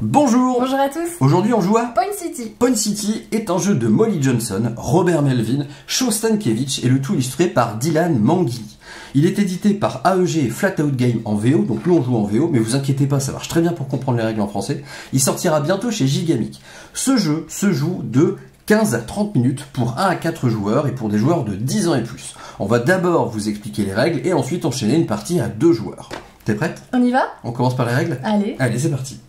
Bonjour. Bonjour à tous. Aujourd'hui on joue à Point City. Point City est un jeu de Molly Johnson, Robert Melvin, Shaw Stankiewicz et le tout illustré par Dylan Manguini. Il est édité par AEG et Flat Out Game en VO, donc nous on joue en VO, mais vous inquiétez pas, ça marche très bien pour comprendre les règles en français. Il sortira bientôt chez Gigamic. Ce jeu se joue de 15 à 30 minutes pour 1 à 4 joueurs et pour des joueurs de 10 ans et plus. On va d'abord vous expliquer les règles et ensuite enchaîner une partie à 2 joueurs. T'es prête? On y va? On commence par les règles? Allez. Allez, c'est parti.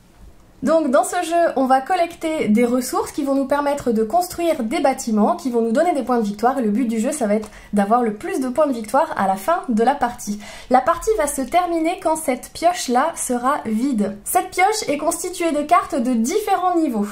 Donc dans ce jeu, on va collecter des ressources qui vont nous permettre de construire des bâtiments, qui vont nous donner des points de victoire, et le but du jeu, ça va être d'avoir le plus de points de victoire à la fin de la partie. La partie va se terminer quand cette pioche-là sera vide. Cette pioche est constituée de cartes de différents niveaux.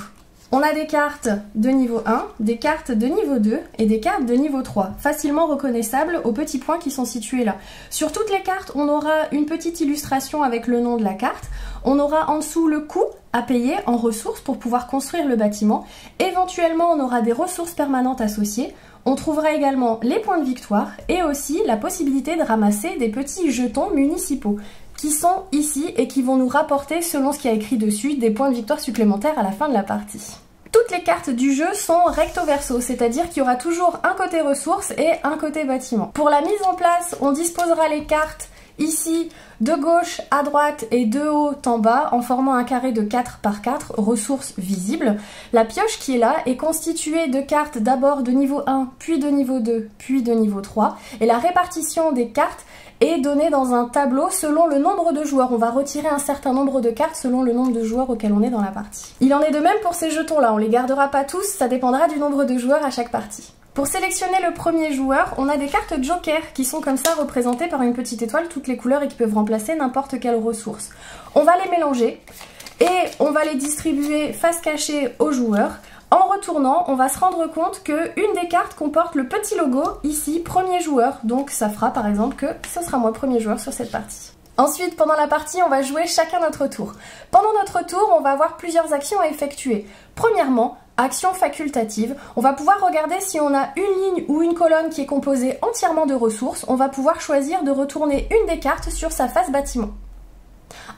On a des cartes de niveau 1, des cartes de niveau 2 et des cartes de niveau 3, facilement reconnaissables aux petits points qui sont situés là. Sur toutes les cartes, on aura une petite illustration avec le nom de la carte. On aura en dessous le coût à payer en ressources pour pouvoir construire le bâtiment. Éventuellement, on aura des ressources permanentes associées. On trouvera également les points de victoire et aussi la possibilité de ramasser des petits jetons municipaux qui sont ici et qui vont nous rapporter, selon ce qu'il y a écrit dessus, des points de victoire supplémentaires à la fin de la partie. Toutes les cartes du jeu sont recto verso, c'est-à-dire qu'il y aura toujours un côté ressources et un côté bâtiment. Pour la mise en place, on disposera les cartes ici de gauche à droite et de haut en bas en formant un carré de 4 par 4, ressources visibles. La pioche qui est là est constituée de cartes d'abord de niveau 1, puis de niveau 2, puis de niveau 3. Et la répartition des cartes est donnée dans un tableau selon le nombre de joueurs. On va retirer un certain nombre de cartes selon le nombre de joueurs auquel on est dans la partie. Il en est de même pour ces jetons-là, on les gardera pas tous, ça dépendra du nombre de joueurs à chaque partie. Pour sélectionner le premier joueur, on a des cartes Joker qui sont comme ça représentées par une petite étoile, toutes les couleurs, et qui peuvent remplacer n'importe quelle ressource. On va les mélanger et on va les distribuer face cachée aux joueurs. En retournant, on va se rendre compte qu'une des cartes comporte le petit logo ici, premier joueur. Donc ça fera par exemple que ce sera moi premier joueur sur cette partie. Ensuite, pendant la partie, on va jouer chacun notre tour. Pendant notre tour, on va avoir plusieurs actions à effectuer. Premièrement, action facultative. On va pouvoir regarder si on a une ligne ou une colonne qui est composée entièrement de ressources. On va pouvoir choisir de retourner une des cartes sur sa face bâtiment.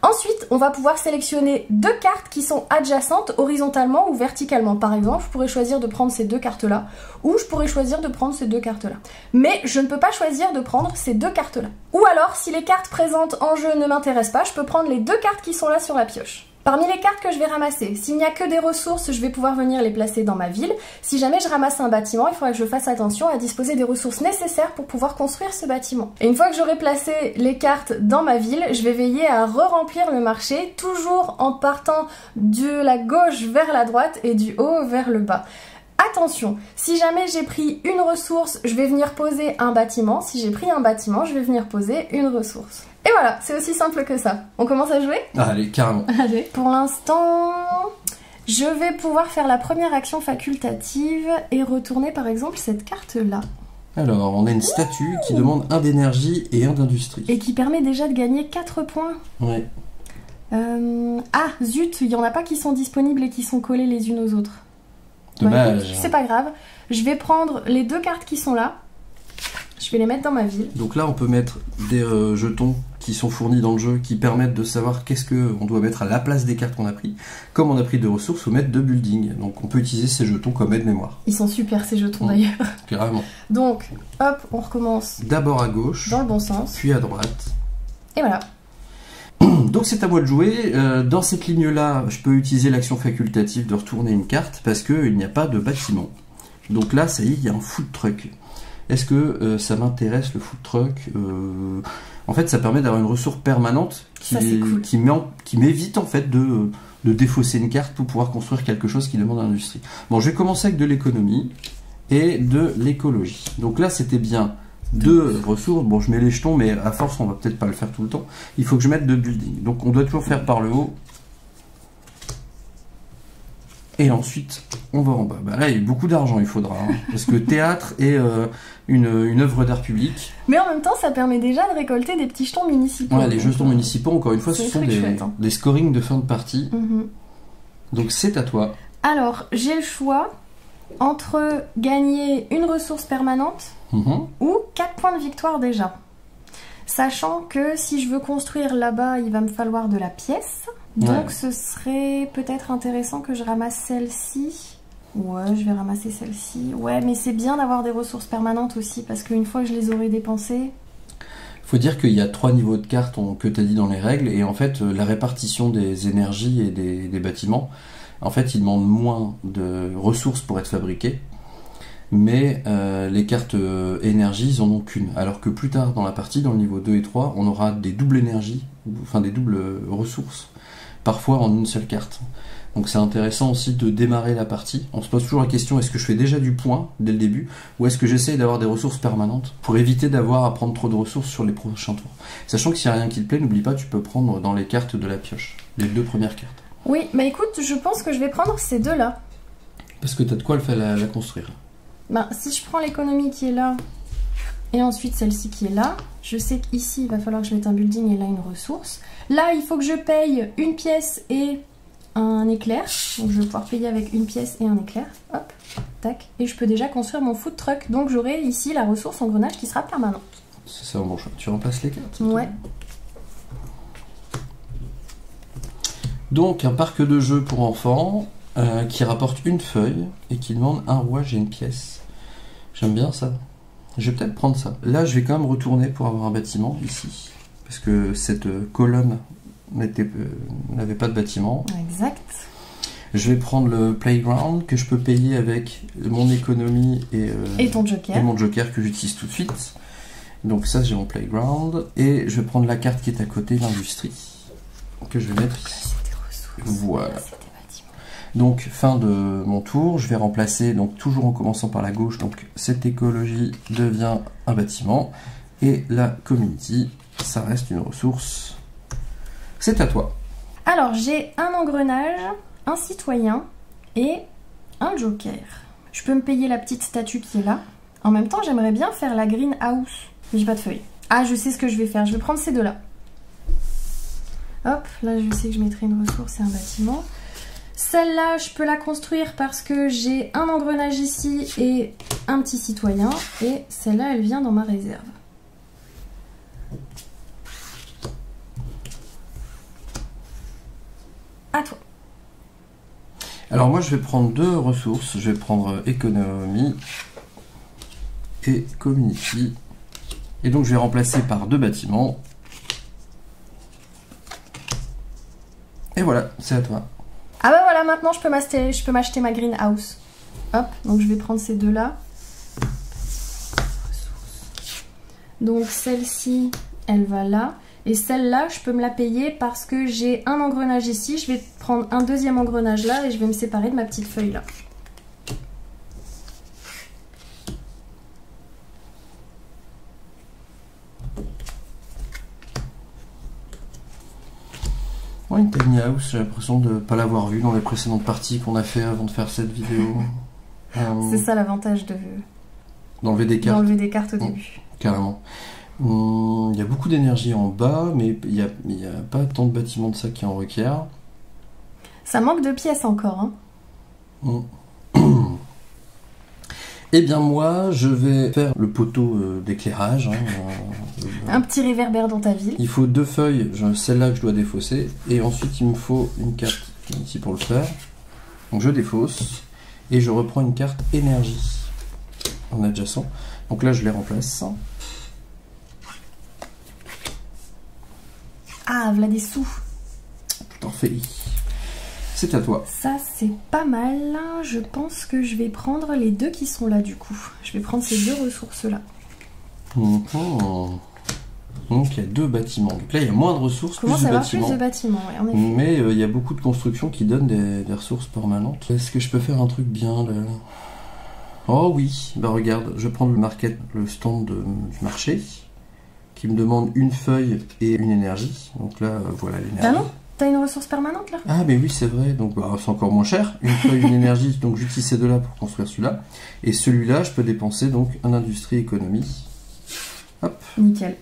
Ensuite, on va pouvoir sélectionner deux cartes qui sont adjacentes horizontalement ou verticalement. Par exemple, je pourrais choisir de prendre ces deux cartes-là ou je pourrais choisir de prendre ces deux cartes-là. Mais je ne peux pas choisir de prendre ces deux cartes-là. Ou alors, si les cartes présentes en jeu ne m'intéressent pas, je peux prendre les deux cartes qui sont là sur la pioche. Parmi les cartes que je vais ramasser, s'il n'y a que des ressources, je vais pouvoir venir les placer dans ma ville. Si jamais je ramasse un bâtiment, il faudra que je fasse attention à disposer des ressources nécessaires pour pouvoir construire ce bâtiment. Et une fois que j'aurai placé les cartes dans ma ville, je vais veiller à re-remplir le marché, toujours en partant de la gauche vers la droite et du haut vers le bas. Attention, si jamais j'ai pris une ressource, je vais venir poser un bâtiment. Si j'ai pris un bâtiment, je vais venir poser une ressource. Et voilà, c'est aussi simple que ça. On commence à jouer? Allez, carrément. Allez. Pour l'instant, je vais pouvoir faire la première action facultative et retourner par exemple cette carte-là. Alors, on a une statue qui demande 1 d'énergie et 1 d'industrie. Et qui permet déjà de gagner 4 points. Ouais. Ah, zut, il n'y en a pas qui sont disponibles et qui sont collés les unes aux autres. Dommage. Ouais, c'est pas grave. Je vais prendre les deux cartes qui sont là. Je vais les mettre dans ma ville. Donc là, on peut mettre des jetons qui sont fournis dans le jeu, qui permettent de savoir qu'est-ce qu'on doit mettre à la place des cartes qu'on a pris. Comme on a pris de ressources, ou mettre de building. Donc on peut utiliser ces jetons comme aide-mémoire. Ils sont super ces jetons d'ailleurs. Carrément. Donc, hop, on recommence. D'abord à gauche. Dans le bon sens. Puis à droite. Et voilà. Donc c'est à moi de jouer. Dans cette ligne-là, je peux utiliser l'action facultative de retourner une carte parce qu'il n'y a pas de bâtiment. Donc là, ça y est, il y a un food truck. Est-ce que ça m'intéresse le food truck? En fait, ça permet d'avoir une ressource permanente qui m'évite en fait de défausser une carte pour pouvoir construire quelque chose qui demande l'industrie. Bon, je vais commencer avec de l'économie et de l'écologie. Donc là, c'était bien 2 ressources. Bon, je mets les jetons, mais à force, on va peut-être pas le faire tout le temps. Il faut que je mette de building. Donc on doit toujours faire par le haut. Et ensuite, on va en bas. Bah là, il y a beaucoup d'argent, il faudra. Hein, parce que théâtre est une œuvre d'art public. Mais en même temps, ça permet déjà de récolter des petits jetons municipaux. Ouais, les jetons municipaux, encore une fois, ce sont des scorings de fin de partie. Donc c'est à toi. Alors, j'ai le choix entre gagner une ressource permanente ou 4 points de victoire déjà. Sachant que si je veux construire là-bas, il va me falloir de la pièce. Donc ce serait peut-être intéressant que je ramasse celle-ci. Ouais, je vais ramasser celle-ci. Ouais, mais c'est bien d'avoir des ressources permanentes aussi, parce qu'une fois que je les aurai dépensées... Il faut dire qu'il y a 3 niveaux de cartes que tu as dit dans les règles, et en fait, la répartition des énergies et des bâtiments, en fait, ils demandent moins de ressources pour être fabriqués, mais les cartes énergie, ils en ont qu'une. Alors que plus tard dans la partie, dans le niveau 2 et 3, on aura des doubles énergies, enfin des doubles ressources, parfois en une seule carte. Donc c'est intéressant aussi de démarrer la partie. On se pose toujours la question, est-ce que je fais déjà du point dès le début, ou est-ce que j'essaye d'avoir des ressources permanentes pour éviter d'avoir à prendre trop de ressources sur les prochains tours. Sachant que s'il n'y a rien qui te plaît, n'oublie pas, tu peux prendre dans les cartes de la pioche, les 2 premières cartes. Oui, mais écoute, je pense que je vais prendre ces 2-là. Parce que tu as de quoi la construire. Ben, si je prends l'économie qui est là, et ensuite celle-ci qui est là, je sais qu'ici, il va falloir que je mette un building et là une ressource. Là, il faut que je paye une pièce et un éclair. Donc je vais pouvoir payer avec une pièce et un éclair. Hop, tac. Et je peux déjà construire mon food truck. Donc j'aurai ici la ressource engrenage qui sera permanente. C'est ça, bon choix. Tu remplaces les cartes? Ouais. Donc un parc de jeux pour enfants qui rapporte une feuille et qui demande un rouage et une pièce. J'aime bien ça. Je vais peut-être prendre ça. Là, je vais quand même retourner pour avoir un bâtiment ici. Parce que cette colonne n'avait pas de bâtiment. Exact. Je vais prendre le playground que je peux payer avec mon économie et ton joker. Et mon joker que j'utilise tout de suite. Donc ça, j'ai mon playground. Et je vais prendre la carte qui est à côté, l'industrie, que je vais mettre ici. Voilà. Donc fin de mon tour, je vais remplacer, donc toujours en commençant par la gauche, donc cette écologie devient un bâtiment. Et la community, ça reste une ressource. C'est à toi. Alors, j'ai un engrenage, un citoyen et un joker. Je peux me payer la petite statue qui est là. En même temps, j'aimerais bien faire la greenhouse. Mais j'ai pas de feuilles. Ah, je sais ce que je vais faire. Je vais prendre ces 2-là. Hop, là, je sais que je mettrai une ressource et un bâtiment. Celle-là, je peux la construire parce que j'ai un engrenage ici et un petit citoyen. Et celle-là, elle vient dans ma réserve. À toi. Alors moi je vais prendre 2 ressources, je vais prendre économie et community, et donc je vais remplacer par 2 bâtiments, et voilà, c'est à toi. Ah bah voilà, maintenant je peux m'acheter ma greenhouse. Hop, donc je vais prendre ces 2-là. Donc celle-ci, elle va là. Et celle-là, je peux me la payer parce que j'ai un engrenage ici. Je vais prendre un deuxième engrenage là et je vais me séparer de ma petite feuille là. Ouais, une tiny house, j'ai l'impression de ne pas l'avoir vue dans les précédentes parties qu'on a fait avant de faire cette vidéo. C'est ça l'avantage d'enlever des cartes. D'enlever des cartes au début. Carrément. Il y a beaucoup d'énergie en bas, mais il n'y a pas tant de bâtiments de ça qui en requièrent. Ça manque de pièces encore. Hein. Eh bien moi, je vais faire le poteau d'éclairage. Un petit réverbère dans ta ville. Il faut 2 feuilles, celle-là que je dois défausser, et ensuite il me faut une carte ici pour le faire. Donc je défausse, et je reprends une carte énergie en adjacent. Donc là je les remplace. Ah, voilà des sous. Parfait. C'est à toi. Ça, c'est pas mal. Je pense que je vais prendre les 2 qui sont là, du coup. Je vais prendre ces 2 ressources-là. Donc, il y a 2 bâtiments. Donc là, il y a moins de ressources, plus de bâtiments. Plus de bâtiments, ouais, en effet. Mais il y a beaucoup de constructions qui donnent des ressources permanentes. Est-ce que je peux faire un truc bien, là? Oh oui. Bah regarde, je prends le stand du marché, qui me demande une feuille et une énergie. Donc là, voilà l'énergie. Ah non, t'as une ressource permanente là? Ah mais oui, c'est vrai, donc bah, c'est encore moins cher. Une feuille, une énergie, donc j'utilise ces 2-là pour construire celui-là. Et celui-là, je peux dépenser donc un industrie économie. Hop. Nickel.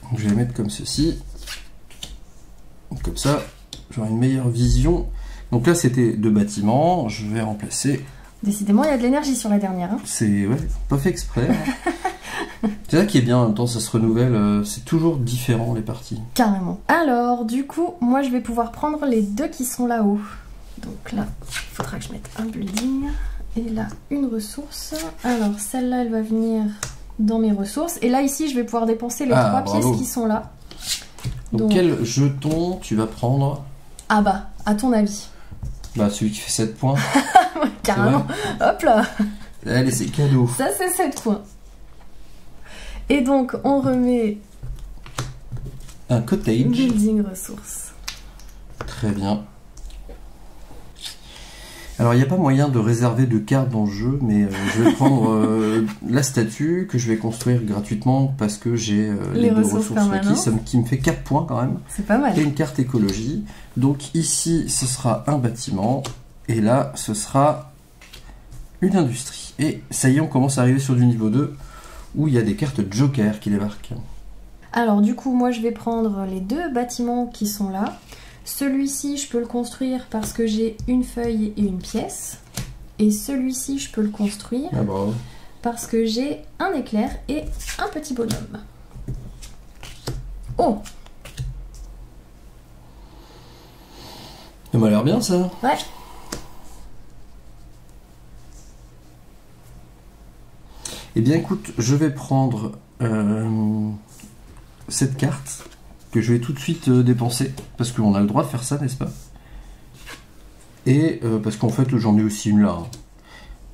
Donc, je vais les mettre comme ceci. Comme ça, j'aurai une meilleure vision. Donc là, c'était 2 bâtiments. Je vais remplacer... Décidément, il y a de l'énergie sur la dernière. Hein. C'est ouais, pas fait exprès. C'est ça qui est bien, en même temps ça se renouvelle, c'est toujours différent les parties. Carrément. Alors, du coup, moi je vais pouvoir prendre les deux qui sont là-haut. Donc là, il faudra que je mette un building. Et là, une ressource. Alors, celle-là, elle va venir dans mes ressources. Et là, ici, je vais pouvoir dépenser les 3 pièces qui sont là. Donc, quel jeton tu vas prendre? Ah bah, à ton avis? Bah, celui qui fait 7 points. Carrément. Hop là. Allez, c'est cadeau. Ça, c'est 7 points. Et donc, on remet... un cottage. Building ressources. Très bien. Alors, il n'y a pas moyen de réserver de cartes dans le jeu, mais je vais prendre la statue que je vais construire gratuitement parce que j'ai les deux ressources requises, qui me fait 4 points quand même. C'est pas mal. Et une carte écologie. Donc ici, ce sera un bâtiment, et là, ce sera une industrie. Et ça y est, on commence à arriver sur du niveau 2, où il y a des cartes Joker qui débarquent. Alors du coup, moi je vais prendre les deux bâtiments qui sont là. Celui-ci, je peux le construire parce que j'ai une feuille et une pièce. Et celui-ci, je peux le construire parce que j'ai un éclair et un petit bonhomme. Oh! Ça m'a l'air bien, ça. Ouais. Eh bien, écoute, je vais prendre cette carte que je vais tout de suite dépenser, parce qu'on a le droit de faire ça, n'est-ce pas? Et parce qu'en fait, j'en ai aussi une là. Hein.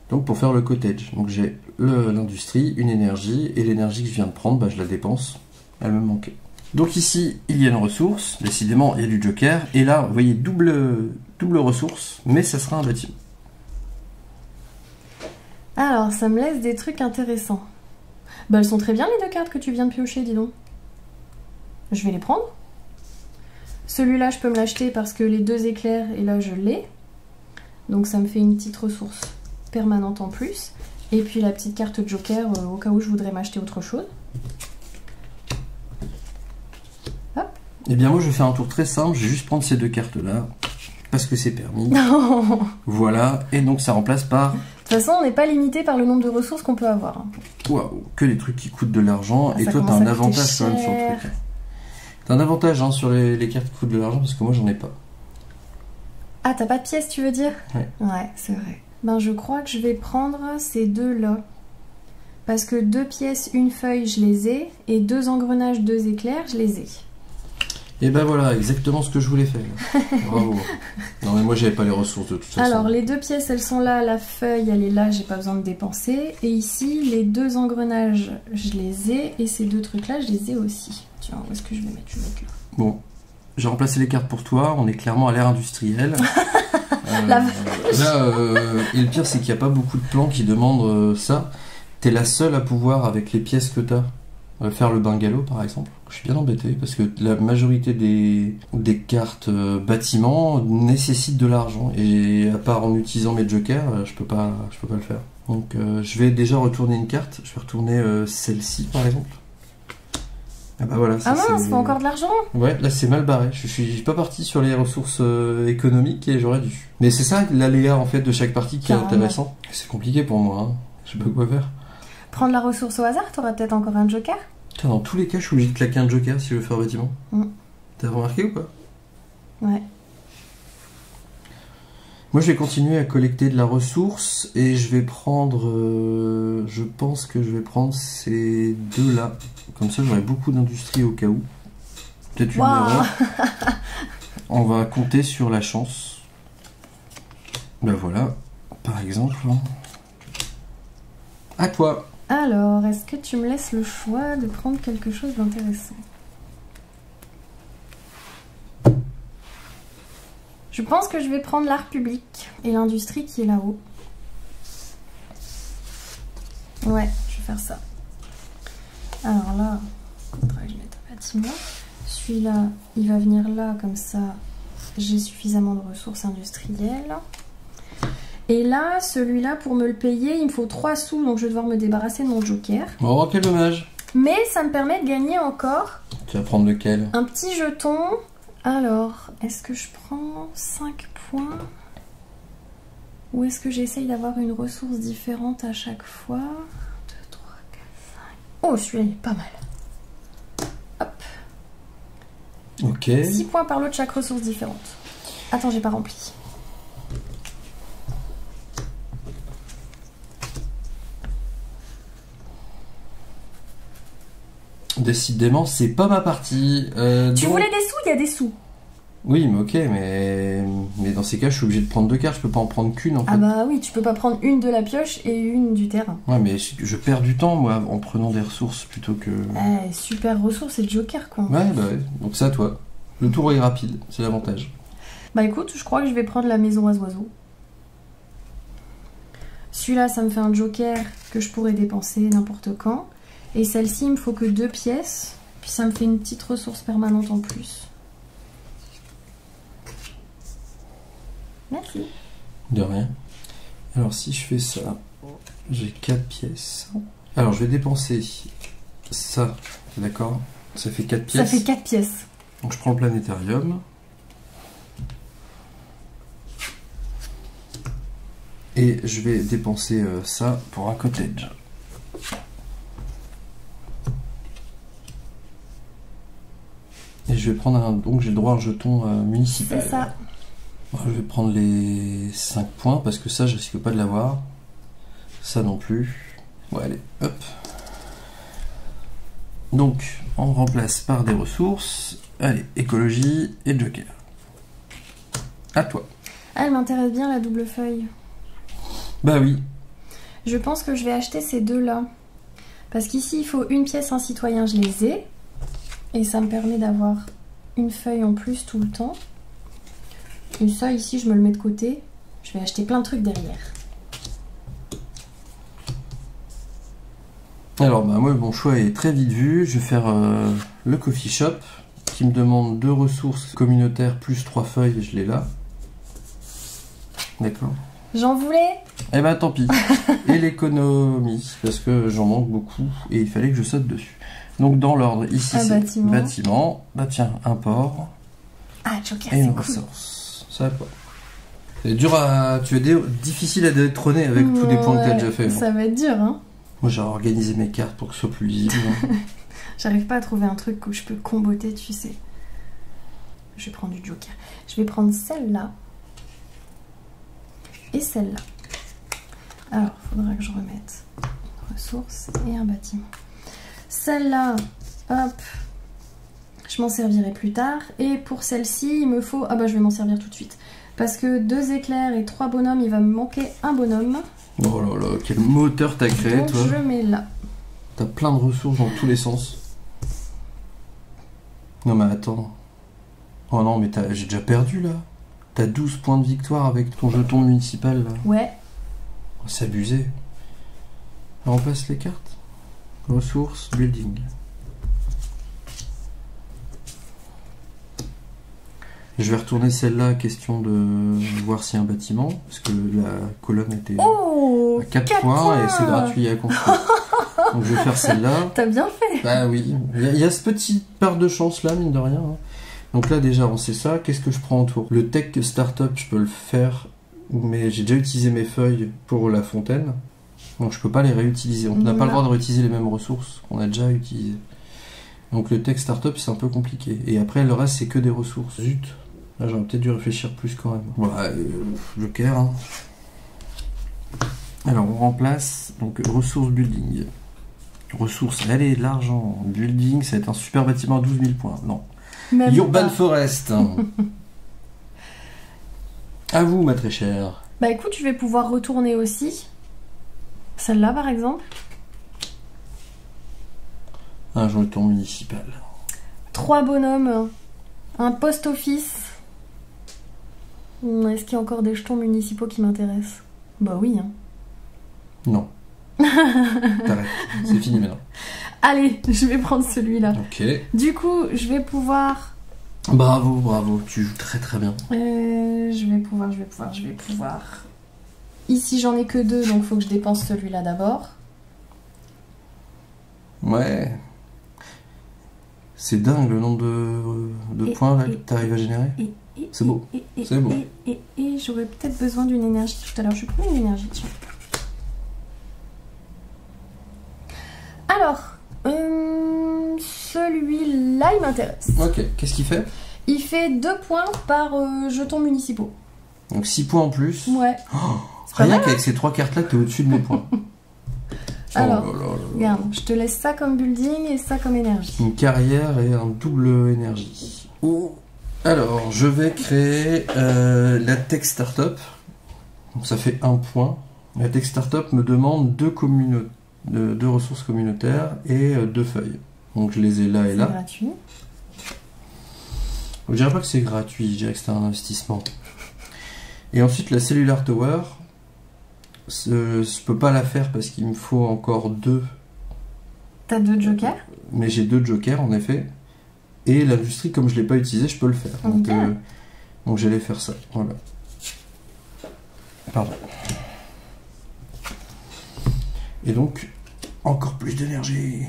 Donc, pour faire le cottage. Donc, j'ai l'industrie, une énergie, et l'énergie que je viens de prendre, bah, je la dépense. Elle me manquait. Donc ici, il y a une ressource. Décidément, il y a du joker. Et là, vous voyez, double ressource, mais ça sera un bâtiment. Alors, ça me laisse des trucs intéressants. Bah, elles sont très bien les deux cartes que tu viens de piocher, dis donc. Je vais les prendre. Celui-là, je peux me l'acheter parce que les deux éclairs, et là, je l'ai. Donc, ça me fait une petite ressource permanente en plus. Et puis, la petite carte joker, au cas où je voudrais m'acheter autre chose. Hop. Eh bien, moi, je vais faire un tour très simple. Je vais juste prendre ces deux cartes-là, parce que c'est permis. Voilà. Et donc, ça remplace par... De toute façon, on n'est pas limité par le nombre de ressources qu'on peut avoir. Waouh, que des trucs qui coûtent de l'argent. Et toi, t'as un avantage quand même sur le truc. T'as un avantage hein, sur les cartes qui coûtent de l'argent parce que moi, j'en ai pas. Ah, t'as pas de pièces, tu veux dire? Ouais. Ouais, c'est vrai. Ben, je crois que je vais prendre ces deux-là. Parce que 2 pièces, une feuille, je les ai. Et 2 engrenages, 2 éclairs, je les ai. Et ben voilà, exactement ce que je voulais faire. Bravo. Non mais moi j'avais pas les ressources de toute façon. Alors les 2 pièces elles sont là, la feuille elle est là, j'ai pas besoin de dépenser. Et ici les 2 engrenages je les ai et ces 2 trucs là je les ai aussi. Tiens, où est-ce que je vais mettre? Je vais mettre là. Bon, j'ai remplacé les cartes pour toi, on est clairement à l'ère industrielle. Et le pire c'est qu'il n'y a pas beaucoup de plans qui demandent ça. T'es la seule à pouvoir avec les pièces que t'as. Faire le bungalow par exemple. Je suis bien embêté parce que la majorité des cartes bâtiments nécessitent de l'argent et à part en utilisant mes jokers, je peux pas le faire. Donc je vais déjà retourner une carte. Je vais retourner celle-ci par exemple. Ah bah voilà. Ah mince, faut encore de l'argent. Ouais, là c'est mal barré. Je suis pas parti sur les ressources économiques et j'aurais dû. Mais c'est ça l'aléa en fait de chaque partie qui est intéressant. C'est compliqué pour moi. Hein. Je sais pas quoi faire. Prendre la ressource au hasard, t'auras peut-être encore un joker. Putain, dans tous les cas, je suis obligé de claquer un joker si je veux faire bâtiment. T'as remarqué ou pas? Ouais. Moi, je vais continuer à collecter de la ressource et je vais prendre... je pense que je vais prendre ces deux-là. Comme ça, j'aurai beaucoup d'industrie au cas où. Peut-être une erreur. On va compter sur la chance. Ben voilà, par exemple. À toi. Alors, est-ce que tu me laisses le choix de prendre quelque chose d'intéressant? Je pense que je vais prendre l'art public et l'industrie qui est là-haut. Ouais, je vais faire ça. Alors là, il faudra que je mette un bâtiment. Celui-là, il va venir là, comme ça, j'ai suffisamment de ressources industrielles. Et là, celui-là, pour me le payer, il me faut 3 sous, donc je vais devoir me débarrasser de mon joker. Oh, quel dommage. Mais ça me permet de gagner encore... Tu vas prendre lequel? Un petit jeton. Alors, est-ce que je prends 5 points? Ou est-ce que j'essaye d'avoir une ressource différente à chaque fois? 2, 3, 4, Oh, celui-là, il est pas mal. Hop. Ok. 6 points par lot de chaque ressource différente. Attends, j'ai pas rempli. Décidément, c'est pas ma partie. Tu donc... voulais des sous? Il y a des sous. Oui, mais ok, mais dans ces cas, je suis obligé de prendre 2 cartes, je peux pas en prendre qu'une en fait. Ah bah oui, tu peux pas prendre une de la pioche et une du terrain. Ouais, mais je perds du temps, moi, en prenant des ressources plutôt que... Super ressource, c'est le joker, quoi. Ouais, bah ouais, donc c'est à toi. Le tour est rapide, c'est l'avantage. Bah écoute, je crois que je vais prendre la maison aux oiseaux. Celui-là, ça me fait un joker que je pourrais dépenser n'importe quand. Et celle-ci, il me faut que 2 pièces. Puis ça me fait une petite ressource permanente en plus. Merci. De rien. Alors si je fais ça, j'ai 4 pièces. Alors je vais dépenser ça, d'accord? Ça fait 4 pièces. Ça fait 4 pièces. Donc je prends le planétarium. Et je vais dépenser ça pour un cottage. Et je vais prendre un... Donc j'ai le droit à un jeton municipal. C'est ça. Bon, je vais prendre les 5 points parce que ça je risque pas de l'avoir. Ça non plus. Bon allez, hop. Donc on remplace par des ressources. Allez, écologie et joker. À toi. Ah, elle m'intéresse bien la double feuille. Bah oui. Je pense que je vais acheter ces deux-là. Parce qu'ici il faut une pièce, un citoyen, je les ai. Et ça me permet d'avoir une feuille en plus tout le temps. Et ça ici je me le mets de côté. Je vais acheter plein de trucs derrière. Alors bah moi mon choix est très vite vu. Je vais faire le coffee shop qui me demande 2 ressources communautaires plus 3 feuilles et je l'ai là. D'accord. J'en voulais. Eh ben tant pis. Et l'économie parce que j'en manque beaucoup et il fallait que je saute dessus. Donc dans l'ordre, ici c'est bâtiment. Bah tiens, import. Ah, joker, et une cool. ressource. Ça va quoi. C'est dur à... Tu es difficile à détrôner avec tous les points que tu as déjà fait. Ça va être dur, hein. Moi j'ai organisé mes cartes pour que ce soit plus lisible. J'arrive pas à trouver un truc où je peux comboter, tu sais. Je vais prendre du joker. Je vais prendre celle-là. Et celle-là. Alors, il faudra que je remette une ressource et un bâtiment. Celle-là, hop, je m'en servirai plus tard. Et pour celle-ci, il me faut... Ah bah je vais m'en servir tout de suite. Parce que 2 éclairs et 3 bonhommes, il va me manquer un bonhomme. Oh là là, quel moteur t'as créé. Donc toi. Je mets là. T'as plein de ressources dans tous les sens. Non mais attends. Oh non mais j'ai déjà perdu là. T'as 12 points de victoire avec ton jeton municipal là. Ouais. Oh, c'est abusé. On remplace les cartes. Ressources, building. Je vais retourner celle-là, question de voir s'il y a un bâtiment, parce que la colonne était à 4 points et c'est gratuit à construire. Donc je vais faire celle-là. T'as bien fait. Bah oui, il y a ce petit part de chance là, mine de rien. Hein. Donc là déjà on sait ça, qu'est-ce que je prends autour? Le tech startup, je peux le faire, mais j'ai déjà utilisé mes feuilles pour la fontaine. Donc je peux pas les réutiliser. On n'a pas le droit de réutiliser les mêmes ressources qu'on a déjà utilisées. Donc le tech startup c'est un peu compliqué. Et après le reste c'est que des ressources. Zut. Là j'aurais peut-être dû réfléchir plus quand même. Voilà, joker. Hein. Alors on remplace donc ressources building. Ressources, allez, l'argent. Building, ça va être un super bâtiment à 12 000 points. Non. Même Urban pas. Forest. À vous ma très chère. Bah écoute, je vais pouvoir retourner aussi. Celle-là par exemple. Un jeton municipal. 3 bonhommes. Un post office. Est-ce qu'il y a encore des jetons municipaux qui m'intéressent? Bah oui. Hein. Non. T'arrêtes. C'est fini maintenant. Allez, je vais prendre celui-là. Ok. Du coup, je vais pouvoir... Bravo, bravo. Tu joues très très bien. Je vais pouvoir... Ici, j'en ai que 2, donc il faut que je dépense celui-là d'abord. Ouais. C'est dingue le nombre de points là, que tu arrives à générer. C'est beau. C'est beau. Et j'aurais peut-être besoin d'une énergie tout à l'heure. Je prends une énergie, tiens. Alors, il m'intéresse. Ok, qu'est-ce qu'il fait? Il fait 2 points par jetons municipaux. Donc 6 points en plus. Ouais. Oh, pas rien mal, qu'avec ces 3 cartes là, t'es au-dessus de mes points. Alors, Oh là là là là. regarde, je te laisse ça comme building et ça comme énergie. Une carrière et un double énergie. Oh. Alors, je vais créer la Tech Startup. Donc ça fait 1 point. La Tech Startup me demande 2 ressources communautaires et 2 feuilles. Donc je les ai là et C'est là. gratuit. Je dirais pas que c'est gratuit, je dirais que c'est un investissement. Et ensuite la Cellular Tower, je peux pas la faire parce qu'il me faut encore 2. T'as 2 jokers? Mais j'ai 2 jokers en effet. Et l'industrie, comme je l'ai pas utilisé, je peux le faire. Donc j'allais faire ça. Voilà. Pardon. Et donc, encore plus d'énergie.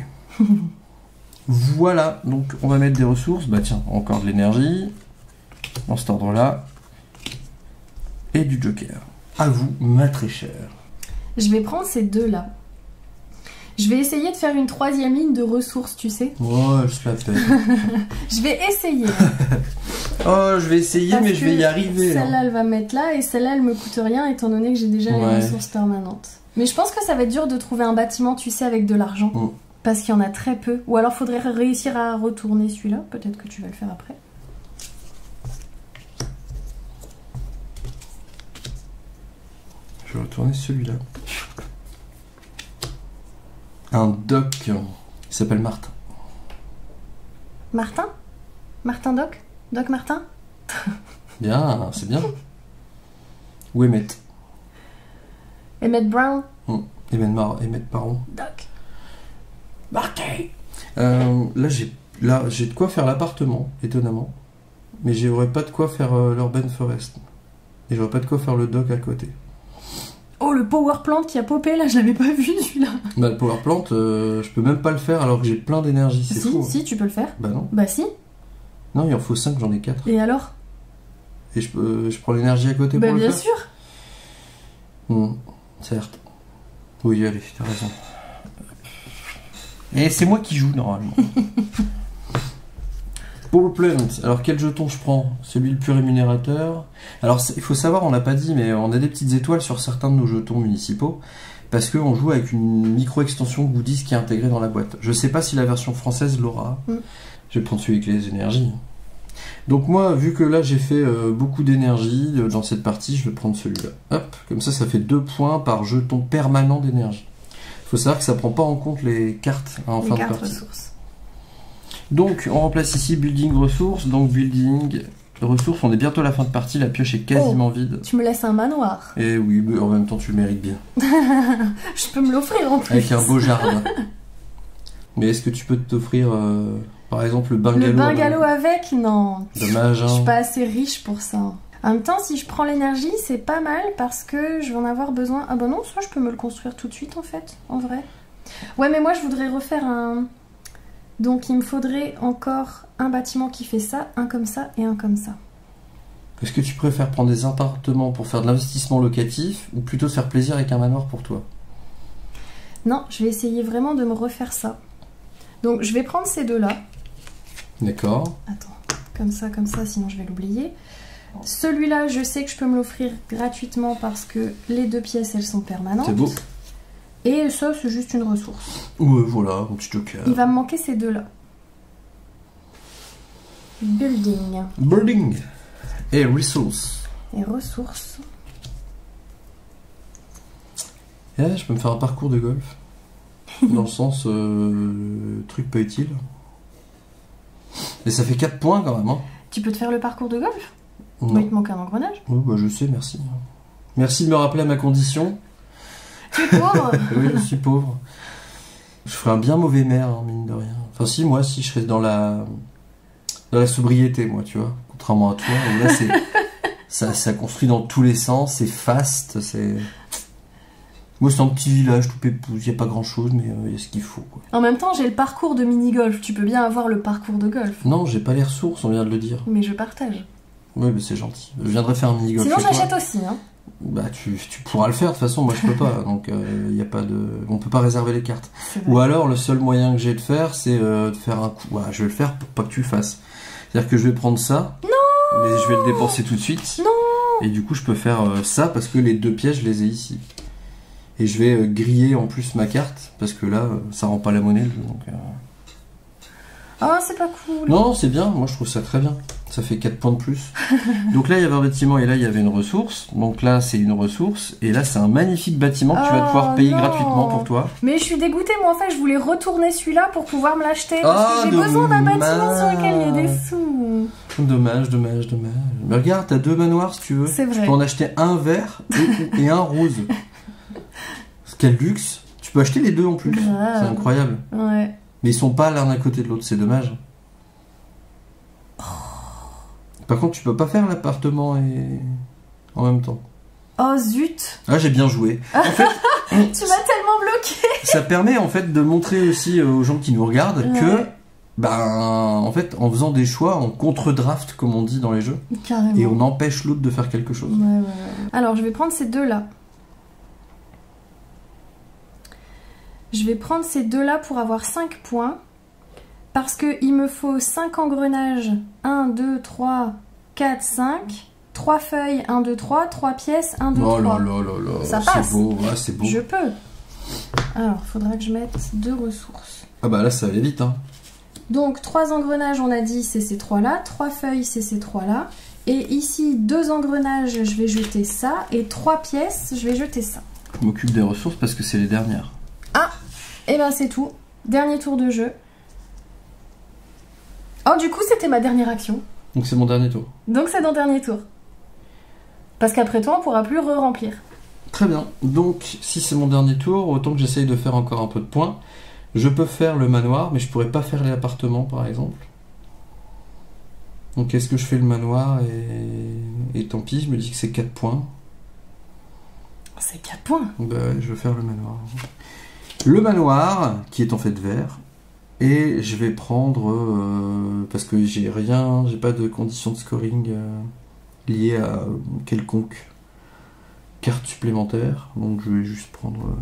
Voilà, donc on va mettre des ressources. Bah tiens, encore de l'énergie. Dans cet ordre-là. Et du joker. À vous, ma très chère. Je vais prendre ces 2-là. Je vais essayer de faire une 3e ligne de ressources, tu sais. Ouais, je la fais. Je vais essayer. Oh, je vais essayer, Parce mais je vais y arriver. Celle-là, elle va mettre là, et celle-là, elle me coûte rien, étant donné que j'ai déjà les ressources permanentes. Mais je pense que ça va être dur de trouver un bâtiment, tu sais, avec de l'argent. Parce qu'il y en a très peu. Ou alors, faudrait réussir à retourner celui-là. Peut-être que tu vas le faire après. Je vais retourner celui-là. Un doc qui s'appelle Martin. Martin? Martin Doc? Doc Martin? Bien, c'est bien. Ou Emmett. Emmett Brown? Emmett Baron. Doc. Marqué. Là, j'ai de quoi faire l'appartement, étonnamment. Mais j'aurais pas de quoi faire l'Urban Forest. Et j'aurais pas de quoi faire le doc à côté. Oh, le power plant qui a popé, là, je l'avais pas vu, celui-là. Bah, le power plant, je peux même pas le faire alors que j'ai plein d'énergie, c'est fou. Si, tu peux le faire. Bah non. Bah si. Non, il en faut 5, j'en ai 4. Et alors? Et je prends l'énergie à côté bah pour le bien faire. sûr. Certes. Oui, allez, t'as raison. Et c'est moi qui joue, normalement. Power plant. Alors, quel jeton je prends? Celui le plus rémunérateur. Alors, il faut savoir, on l'a pas dit, mais on a des petites étoiles sur certains de nos jetons municipaux. Parce qu'on joue avec une micro-extension goodies qui est intégrée dans la boîte. Je sais pas si la version française l'aura. Je vais prendre celui avec les énergies. Donc moi, vu que là j'ai fait beaucoup d'énergie dans cette partie, je vais prendre celui-là. Hop, comme ça, ça fait 2 points par jeton permanent d'énergie. Il faut savoir que ça prend pas en compte les cartes en fin de partie. Ressources. Donc on remplace ici building ressources, donc building ressources, on est bientôt à la fin de partie, la pioche est quasiment vide. Tu me laisses un manoir. Et oui, mais en même temps tu le mérites bien. Je peux me l'offrir en plus. Avec un beau jardin. Mais est-ce que tu peux t'offrir par exemple le bungalow? Le bungalow avec? Non. Dommage, hein. Je suis pas assez riche pour ça. En même temps, si je prends l'énergie, c'est pas mal parce que je vais en avoir besoin. Ah bah non, ça je peux me le construire tout de suite en fait, en vrai. Ouais, mais moi je voudrais refaire un... Donc il me faudrait encore un bâtiment qui fait ça, un comme ça et un comme ça. Est-ce que tu préfères prendre des appartements pour faire de l'investissement locatif ou plutôt se faire plaisir avec un manoir pour toi? Non, je vais essayer vraiment de me refaire ça. Donc je vais prendre ces deux-là. D'accord. Attends, comme ça, sinon je vais l'oublier. Celui-là, je sais que je peux me l'offrir gratuitement parce que les 2 pièces, elles sont permanentes. C'est beau. Et ça, c'est juste une ressource. Ouais, voilà, un petit joker. Il va me manquer ces deux-là. Building. Building. Et resource. Et ressources. Et là, je peux me faire un parcours de golf. Dans le sens, truc pas utile. Et ça fait 4 points quand même, hein. Tu peux te faire le parcours de golf? Non. Il te manque un engrenage. Oui, bah je sais, merci. Merci de me rappeler à ma condition. Tu es pauvre. Oui, je suis pauvre. Je ferais un bien mauvais maire, hein, mine de rien. Enfin si, moi, si, je serais dans la sobriété, moi, tu vois. Contrairement à toi, où là, ça construit dans tous les sens, c'est fast, c'est... Moi, c'est un petit village tout pépouze, il n'y a pas grand-chose, mais il y a ce qu'il faut, quoi. En même temps, j'ai le parcours de mini-golf. Tu peux bien avoir le parcours de golf. Non, j'ai pas les ressources, on vient de le dire. Mais je partage. Oui, mais c'est gentil. Je viendrai faire un mini-golf Sinon, chez toi. j'achète aussi, hein. Bah tu pourras le faire, de toute façon moi je peux pas, donc y a pas de... on peut pas réserver les cartes. Ou alors le seul moyen que j'ai de faire, c'est de faire un coup, voilà, je vais le faire pour pas que tu le fasses. C'est-à-dire que je vais prendre ça, non, mais je vais le dépenser tout de suite, non, et du coup je peux faire ça parce que les 2 pièges je les ai ici. Et je vais griller en plus ma carte, parce que là ça rend pas la monnaie, donc... Oh c'est pas cool. Non, c'est bien, moi je trouve ça très bien. Ça fait 4 points de plus. Donc là, il y avait un bâtiment et là, il y avait une ressource. Donc là, c'est une ressource. Et là, c'est un magnifique bâtiment que tu vas pouvoir payer gratuitement pour toi. Mais je suis dégoûtée, moi en fait, je voulais retourner celui-là pour pouvoir me l'acheter. Parce que j'ai besoin d'un bâtiment sur lequel il y a des sous. Dommage. Mais regarde, t'as 2 manoirs si tu veux. C'est vrai. Tu peux en acheter un vert et un rose. Quel luxe. Tu peux acheter les 2 en plus. C'est incroyable. Ouais. Mais ils sont pas l'un à côté de l'autre, c'est dommage. Par contre, tu peux pas faire l'appartement et en même temps. Oh zut. Ah, j'ai bien joué. En fait, tu m'as tellement bloqué. Ça permet en fait de montrer aussi aux gens qui nous regardent que, en fait, en faisant des choix, on contre-draft comme on dit dans les jeux. Carrément. Et on empêche l'autre de faire quelque chose. Ouais. Alors, je vais prendre ces 2-là. Je vais prendre ces 2-là pour avoir 5 points. Parce qu'il me faut 5 engrenages. 1, 2, 3, 4, 5. 3 feuilles, 1, 2, 3. 3 pièces, 1, 2, 3. Oh là. Ça passe. C'est beau, ouais, c'est beau. Je peux. Alors, il faudra que je mette 2 ressources. Ah bah là, ça allait vite, hein. Donc, 3 engrenages, on a dit, c'est ces 3-là. 3 feuilles, c'est ces 3-là. Et ici, 2 engrenages, je vais jeter ça. Et 3 pièces, je vais jeter ça. Je m'occupe des ressources parce que c'est les dernières. Ah, et ben c'est tout. Dernier tour de jeu. Oh, du coup, c'était ma dernière action. Donc c'est mon dernier tour. Donc c'est ton dernier tour. Parce qu'après toi, on pourra plus re-remplir. Très bien. Donc, si c'est mon dernier tour, autant que j'essaye de faire encore un peu de points. Je peux faire le manoir, mais je pourrais pas faire les appartements, par exemple. Donc, est-ce que je fais le manoir et tant pis, je me dis que c'est 4 points. C'est 4 points. Bah ouais, je vais faire le manoir. Le manoir, qui est en fait vert. Et je vais prendre, parce que j'ai pas de condition de scoring liée à quelconque carte supplémentaire. Donc je vais juste prendre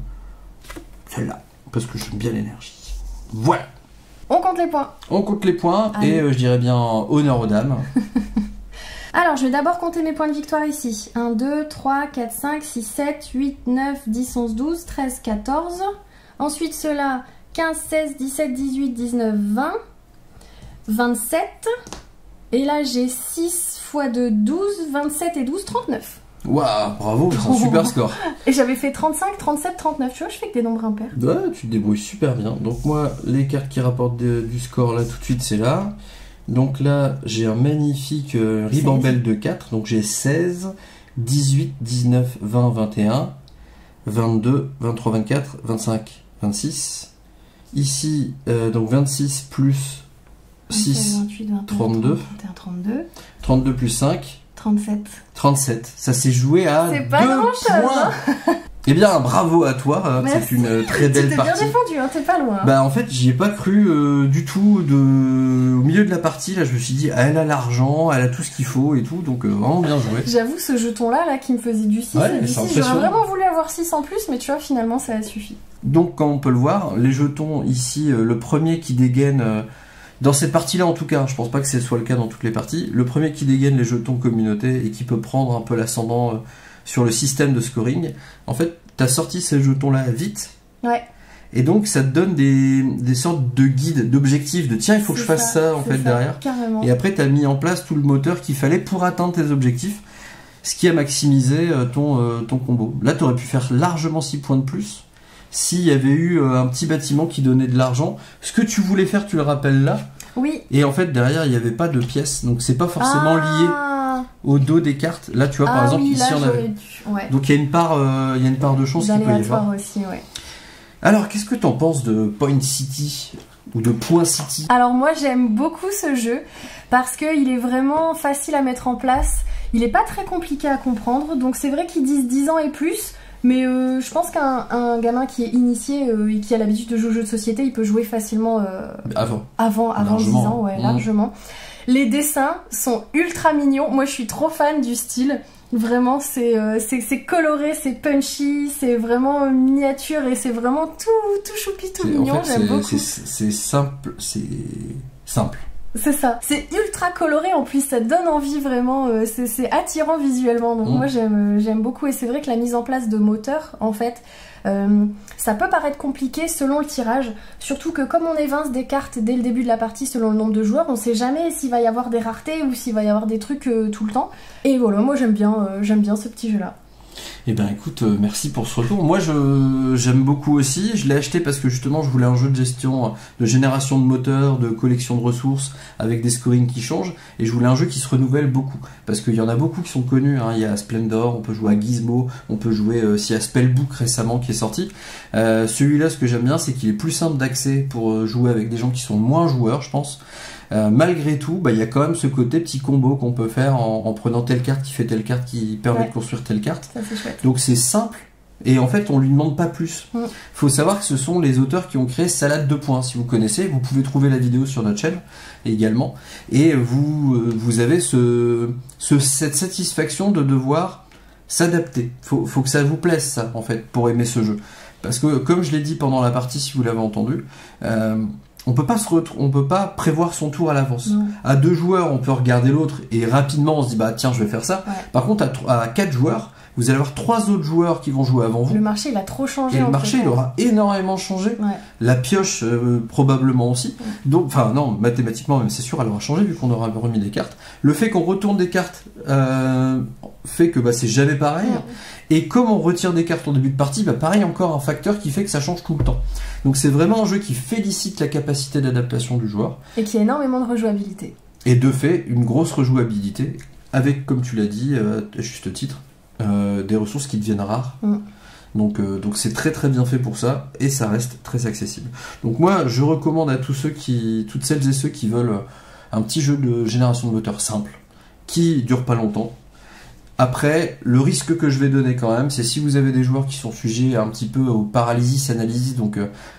celle-là, parce que j'aime bien l'énergie. Voilà. On compte les points. On compte les points, allez. Et je dirais bien honneur aux dames. Alors, je vais d'abord compter mes points de victoire ici. 1, 2, 3, 4, 5, 6, 7, 8, 9, 10, 11, 12, 13, 14. Ensuite, ceux-là... 15, 16, 17, 18, 19, 20, 27. Et là, j'ai 6 x 2, 12, 27 et 12, 39. Waouh, bravo, c'est un super score. Et j'avais fait 35, 37, 39. Tu vois, je fais que des nombres impairs. Ouais, tu te débrouilles super bien. Donc moi, les cartes qui rapportent du score, là, tout de suite, c'est là. Donc là, j'ai un magnifique ribambelle de 4. Donc j'ai 16, 18, 19, 20, 21, 22, 23, 24, 25, 26... Ici, donc 26 plus 6, 28, 29, 32. 31, 32. 32 plus 5. 37. 37. Ça s'est joué à 2 points. Eh bien, bravo à toi. C'est une très belle partie. Tu t'es bien défendu, hein, t'es pas loin. Bah, en fait, j'y ai pas cru du tout. Au milieu de la partie, là, je me suis dit, elle a l'argent, elle a tout ce qu'il faut et tout. Donc, vraiment bien joué. J'avoue, ce jeton-là, qui me faisait du 6 et du 6, j'aurais vraiment voulu avoir 6 en plus, mais tu vois, finalement, ça a suffi. Donc, comme on peut le voir, les jetons ici, le premier qui dégaine, dans cette partie-là en tout cas, je pense pas que ce soit le cas dans toutes les parties, le premier qui dégaine les jetons communauté et qui peut prendre un peu l'ascendant sur le système de scoring, en fait, tu as sorti ces jetons-là vite. Ouais. Et donc, ça te donne des sortes de guides, d'objectifs, de tiens, il faut que je fasse ça en fait derrière. Carrément. Et après, tu as mis en place tout le moteur qu'il fallait pour atteindre tes objectifs, ce qui a maximisé ton combo. Là, tu aurais pu faire largement 6 points de plus. S'il y avait eu un petit bâtiment qui donnait de l'argent, ce que tu voulais faire, tu le rappelles là. Oui. Et en fait, derrière, il n'y avait pas de pièces, donc c'est pas forcément lié au dos des cartes. Là, tu vois, par exemple, ici, on avait. Ouais. Donc il y a une part de chance qu'il peut y avoir. Aussi, ouais. Alors, qu'est-ce que t'en penses de Point City ou de Point City? Alors moi, j'aime beaucoup ce jeu parce qu'il est vraiment facile à mettre en place. Il n'est pas très compliqué à comprendre, donc c'est vrai qu'ils disent 10 ans et plus. Mais je pense qu'un gamin qui est initié et qui a l'habitude de jouer aux jeux de société, il peut jouer facilement avant 10 ans, ouais, largement. Les dessins sont ultra mignons. Moi, je suis trop fan du style. Vraiment, c'est coloré, c'est punchy, c'est vraiment miniature et c'est vraiment tout choupi, tout mignon, en fait, j'aime beaucoup. C'est simple, c'est simple. C'est ça, c'est ultra coloré en plus, ça donne envie vraiment, c'est attirant visuellement, donc moi j'aime beaucoup et c'est vrai que la mise en place de moteurs, en fait, ça peut paraître compliqué selon le tirage, surtout que comme on évince des cartes dès le début de la partie selon le nombre de joueurs, on sait jamais s'il va y avoir des raretés ou s'il va y avoir des trucs tout le temps, et voilà, moi j'aime bien ce petit jeu là. Eh ben écoute, merci pour ce retour. Moi j'aime beaucoup aussi, je l'ai acheté parce que justement je voulais un jeu de gestion, de génération de moteurs, de collection de ressources avec des scorings qui changent, et je voulais un jeu qui se renouvelle beaucoup, parce qu'il y en a beaucoup qui sont connus, hein. Il y a Splendor, on peut jouer à Gizmo, on peut jouer s'il y a Spellbook récemment qui est sorti. Celui-là, ce que j'aime bien, c'est qu'il est plus simple d'accès pour jouer avec des gens qui sont moins joueurs, je pense. Malgré tout, il y a quand même ce côté petit combo qu'on peut faire en prenant telle carte qui fait telle carte qui permet de construire telle carte. Ça, c'est chouette. Donc c'est simple et en fait on lui demande pas plus. Faut savoir que ce sont les auteurs qui ont créé Salade 2 points. Si vous connaissez, vous pouvez trouver la vidéo sur notre chaîne également. Et vous avez cette satisfaction de devoir s'adapter. Faut que ça vous plaise ça en fait pour aimer ce jeu. Parce que comme je l'ai dit pendant la partie, si vous l'avez entendu, on peut pas prévoir son tour à l'avance. À 2 joueurs, on peut regarder l'autre et rapidement on se dit bah tiens je vais faire ça. Ouais. Par contre à 4 joueurs, vous allez avoir 3 autres joueurs qui vont jouer avant vous. Le marché il a trop changé. Et le marché il aura énormément changé. Ouais. La pioche probablement aussi. Ouais. Donc enfin non, mathématiquement même c'est sûr elle aura changé vu qu'on aura remis des cartes. Le fait qu'on retourne des cartes fait que c'est jamais pareil. Et comme on retire des cartes en début de partie, pareil encore un facteur qui fait que ça change tout le temps. Donc c'est vraiment un jeu qui félicite la capacité d'adaptation du joueur. Et qui a énormément de rejouabilité. Et de fait, une grosse rejouabilité, avec, comme tu l'as dit, à juste titre, des ressources qui deviennent rares. Donc c'est très très bien fait pour ça, et ça reste très accessible. Donc moi, je recommande à toutes celles et ceux qui veulent un petit jeu de génération de moteurs simple, qui dure pas longtemps. Après, le risque que je vais donner quand même, c'est si vous avez des joueurs qui sont sujets un petit peu au paralysis analysis, donc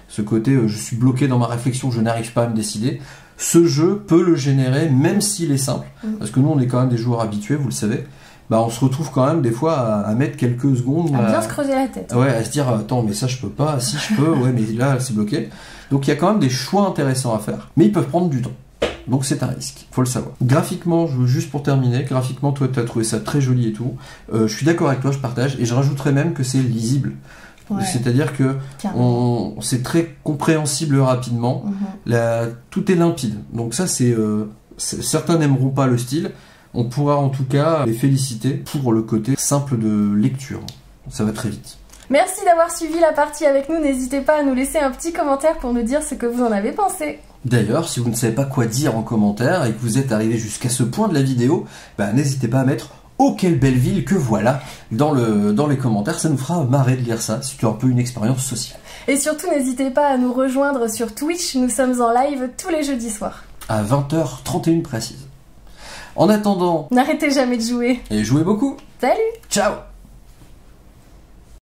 ce côté je suis bloqué dans ma réflexion, je n'arrive pas à me décider, ce jeu peut le générer même s'il est simple, parce que nous on est quand même des joueurs habitués, vous le savez, on se retrouve quand même des fois à mettre quelques secondes à bien se creuser la tête. Ouais, à se dire attends mais ça je peux pas, si je peux, ouais mais là c'est bloqué. Donc il y a quand même des choix intéressants à faire, mais ils peuvent prendre du temps. Donc c'est un risque, faut le savoir. Graphiquement, juste pour terminer, graphiquement, toi tu as trouvé ça très joli et tout. Je suis d'accord avec toi, je partage, et je rajouterais même que c'est lisible. Ouais. C'est-à-dire que c'est très compréhensible rapidement, tout est limpide. Donc ça, certains n'aimeront pas le style, on pourra en tout cas les féliciter pour le côté simple de lecture. Ça va très vite. Merci d'avoir suivi la partie avec nous, n'hésitez pas à nous laisser un petit commentaire pour nous dire ce que vous en avez pensé. D'ailleurs, si vous ne savez pas quoi dire en commentaire et que vous êtes arrivé jusqu'à ce point de la vidéo, n'hésitez pas à mettre « Oh quelle belle ville que voilà !» dans les commentaires, ça nous fera marrer de lire ça, c'est un peu une expérience sociale. Et surtout, n'hésitez pas à nous rejoindre sur Twitch, nous sommes en live tous les jeudis soirs. À 20h31 précise. En attendant... N'arrêtez jamais de jouer. Et jouez beaucoup. Salut. Ciao.